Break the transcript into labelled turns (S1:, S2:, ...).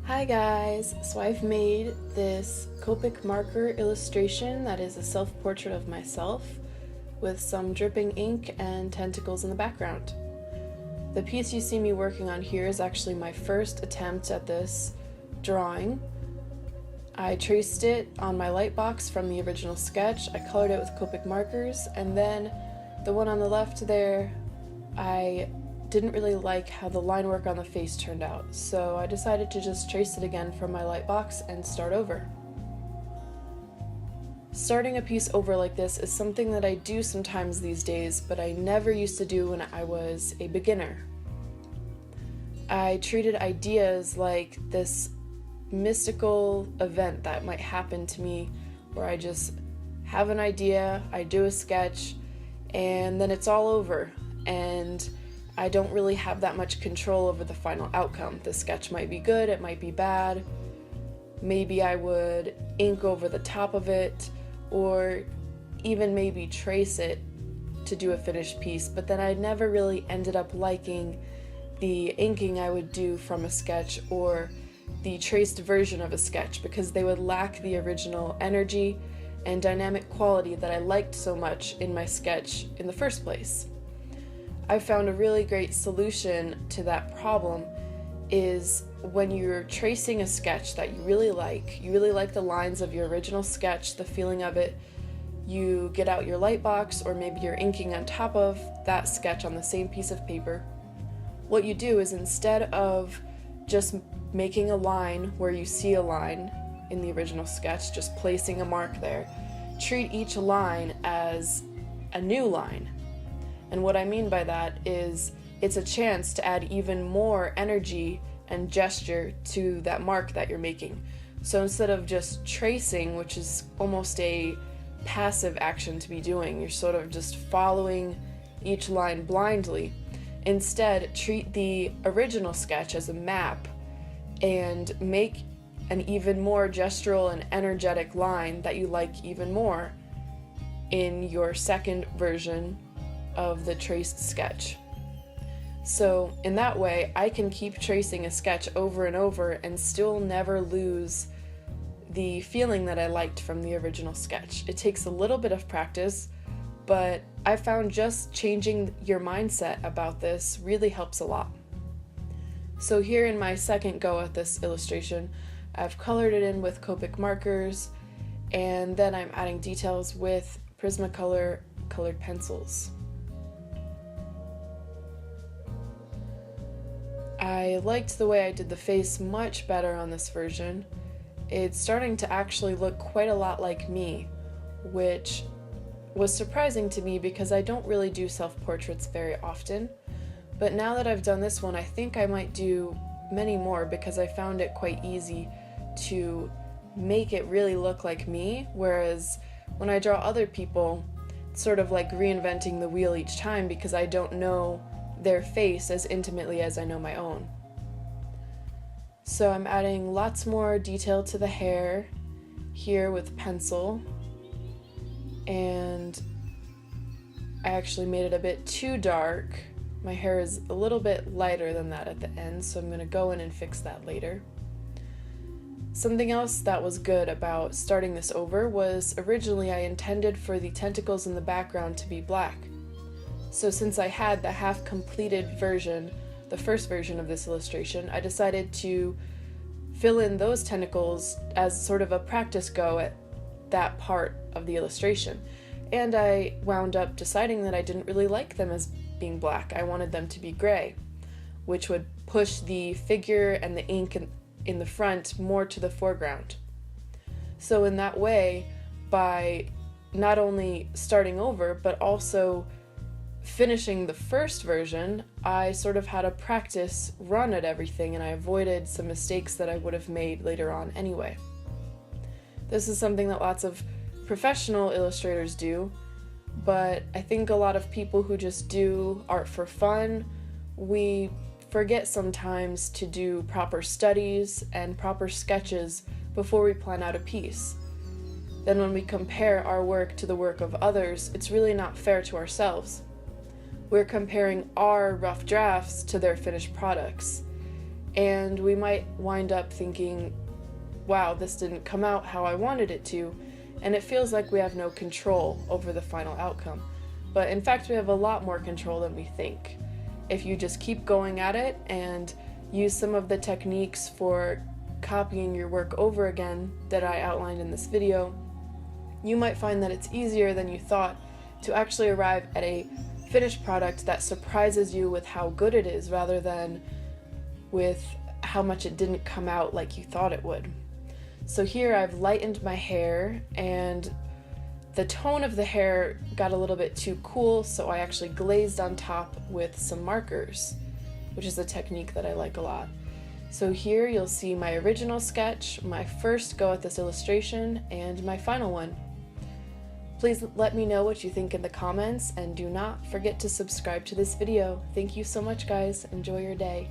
S1: Hi guys! So I've made this Copic marker illustration that is a self-portrait of myself with some dripping ink and tentacles in the background. The piece you see me working on here is actually my first attempt at this drawing. I traced it on my light box from the original sketch, I colored it with Copic markers, and then the one on the left there, I didn't really like how the line work on the face turned out, so I decided to just trace it again from my light box and start over. Starting a piece over like this is something that I do sometimes these days, but I never used to do when I was a beginner. I treated ideas like this mystical event that might happen to me where I just have an idea, I do a sketch, and then it's all over, and I don't really have that much control over the final outcome. The sketch might be good, it might be bad. Maybe I would ink over the top of it, or even maybe trace it to do a finished piece, but then I never really ended up liking the inking I would do from a sketch or the traced version of a sketch because they would lack the original energy and dynamic quality that I liked so much in my sketch in the first place. I found a really great solution to that problem is when you're tracing a sketch that you really like the lines of your original sketch, the feeling of it, you get out your light box or maybe you're inking on top of that sketch on the same piece of paper. What you do is instead of just making a line where you see a line in the original sketch, just placing a mark there, treat each line as a new line. And what I mean by that is it's a chance to add even more energy and gesture to that mark that you're making. So instead of just tracing, which is almost a passive action to be doing, you're sort of just following each line blindly. Instead, treat the original sketch as a map and make an even more gestural and energetic line that you like even more in your second version of the traced sketch. So in that way, I can keep tracing a sketch over and over and still never lose the feeling that I liked from the original sketch. It takes a little bit of practice, but I found just changing your mindset about this really helps a lot. So here in my second go at this illustration, I've colored it in with Copic markers, and then I'm adding details with Prismacolor colored pencils. I liked the way I did the face much better on this version. It's starting to actually look quite a lot like me, which was surprising to me because I don't really do self-portraits very often. But now that I've done this one, I think I might do many more because I found it quite easy to make it really look like me, whereas when I draw other people, it's sort of like reinventing the wheel each time because I don't know their face as intimately as I know my own. So I'm adding lots more detail to the hair here with pencil, and I actually made it a bit too dark. My hair is a little bit lighter than that at the end, so I'm going to go in and fix that later. Something else that was good about starting this over was originally I intended for the tentacles in the background to be black. So since I had the half-completed version, the first version of this illustration, I decided to fill in those tentacles as sort of a practice go at that part of the illustration. And I wound up deciding that I didn't really like them as being black. I wanted them to be gray, which would push the figure and the ink in the front more to the foreground. So in that way, by not only starting over, but also finishing the first version, I sort of had a practice run at everything and I avoided some mistakes that I would have made later on anyway. This is something that lots of professional illustrators do, but I think a lot of people who just do art for fun, we forget sometimes to do proper studies and proper sketches before we plan out a piece. Then when we compare our work to the work of others, it's really not fair to ourselves. We're comparing our rough drafts to their finished products, and we might wind up thinking, wow, this didn't come out how I wanted it to, and it feels like we have no control over the final outcome. But in fact, we have a lot more control than we think. If you just keep going at it and use some of the techniques for copying your work over again that I outlined in this video, you might find that it's easier than you thought to actually arrive at a finished product that surprises you with how good it is rather than with how much it didn't come out like you thought it would. So here I've lightened my hair, and the tone of the hair got a little bit too cool, so I actually glazed on top with some markers, which is a technique that I like a lot. So here you'll see my original sketch, my first go at this illustration, and my final one. Please let me know what you think in the comments, and do not forget to subscribe to this video. Thank you so much, guys. Enjoy your day.